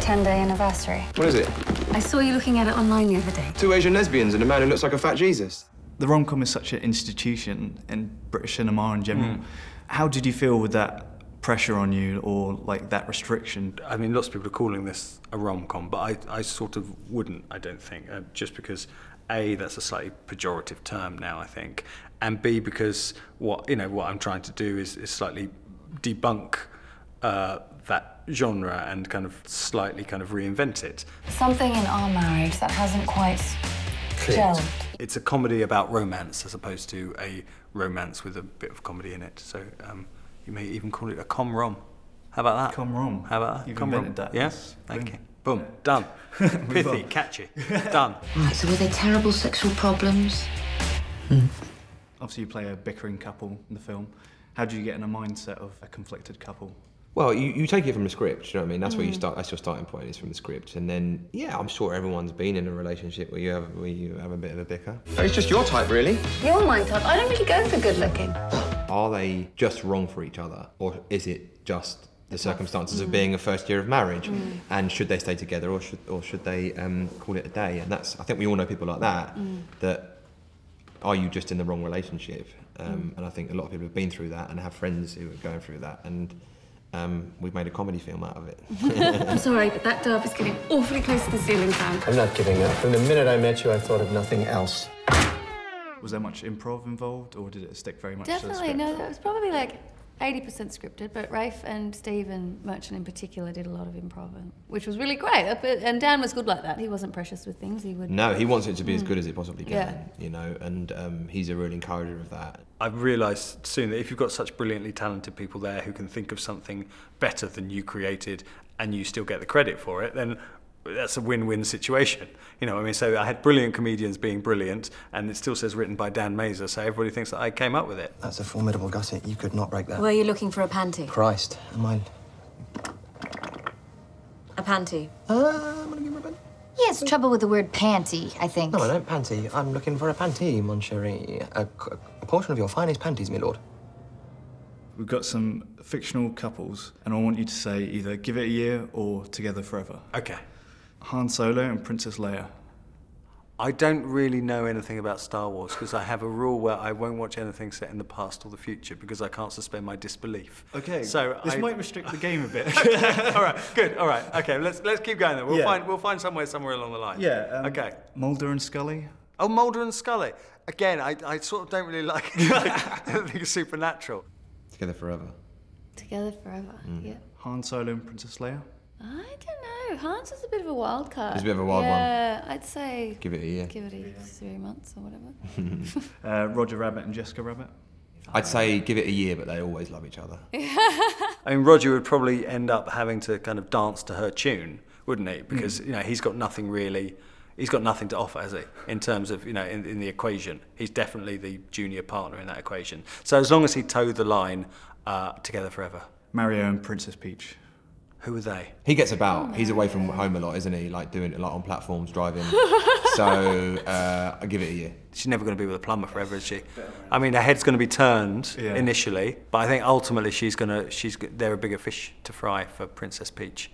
10-day anniversary. What is it? I saw you looking at it online the other day. 2 Asian lesbians and a man who looks like a fat Jesus. The rom-com is such an institution in British cinema in general. How did you feel with that pressure on you, or like that restriction? I mean, lots of people are calling this a rom-com, but I sort of wouldn't, I don't think, just because A, that's a slightly pejorative term now, I think, and B, because what I'm trying to do is slightly debunk that genre and kind of slightly kind of reinvent it. Something in our marriage that hasn't quite gelled. It's a comedy about romance as opposed to a romance with a bit of comedy in it. So you may even call it a Com-Rom. How about that? Com-Rom. How about that? You've Com-Rom. invented that. Yes. Thank you. Boom. Done. Pithy. Catchy. Done. Right, so were there terrible sexual problems? Obviously, you play a bickering couple in the film. How do you get in a mindset of a conflicted couple? Well, you take it from the script, you know what I mean? That's where you start. That's your starting point, is from the script. And then, yeah, I'm sure everyone's been in a relationship where you have a bit of a bicker. It's just your type, really. You're my type. I don't really go for good looking. Are they just wrong for each other, or is it just the circumstances of being a first year of marriage? And should they stay together, or should they call it a day? And that's, I think we all know people like that. That are you just in the wrong relationship? And I think a lot of people have been through that and have friends who are going through that. And we've made a comedy film out of it. I'm sorry, but that dove is getting awfully close to the ceiling fan. I'm not giving up. From the minute I met you, I thought of nothing else. Was there much improv involved, or did it stick very much to the Definitely, script? no, it was probably like 80% scripted, but Rafe and Steve and Merchant in particular did a lot of improv, which was really great. And Dan was good like that. He wasn't precious with things. He would. No, he wants it to be as good as it possibly can, Yeah. you know, and he's a real encourager of that. I've realised soon that if you've got such brilliantly talented people there who can think of something better than you created and you still get the credit for it, then that's a win-win situation. You know, I mean, so I had brilliant comedians being brilliant, and it still says written by Dan Mazer, so everybody thinks that I came up with it. That's a formidable gusset. You could not break that. Were you looking for a panty? Christ, am I... A panty? I'm gonna give her a pen. Yes, trouble with the word panty, I think. No, I don't panty. I'm looking for a panty, mon chéri. A portion of your finest panties, my lord. We've got some fictional couples, and I want you to say either give it a year or together forever. Okay. Han Solo and Princess Leia. I don't really know anything about Star Wars because I have a rule where I won't watch anything set in the past or the future because I can't suspend my disbelief. Okay, so this might restrict the game a bit. Okay. All right, good. All right, okay. Let's keep going then. We'll find somewhere along the line. Yeah. Okay. Mulder and Scully. Oh, Mulder and Scully. Again, I sort of don't really like it. I don't think it's supernatural. Together forever. Together forever, yeah. Han Solo and Princess Leia. I don't know. Hans is a bit of a wild card. He's a bit of a wild one. Yeah, I'd say... Give it a year. Give it 3 months or whatever. Roger Rabbit and Jessica Rabbit. I'd say give it a year, but they always love each other. I mean, Roger would probably end up having to kind of dance to her tune, wouldn't he? Because, you know, he's got nothing to offer, has he? In terms of, you know, in the equation. He's definitely the junior partner in that equation. So as long as he towed the line, together forever. Mario and Princess Peach. Who are they? He gets about. He's away from home a lot, isn't he? Like doing it a lot on platforms, driving. So I give it a year. She's never going to be with a plumber forever, is she? I mean, her head's going to be turned initially, but I think ultimately they're a bigger fish to fry for Princess Peach.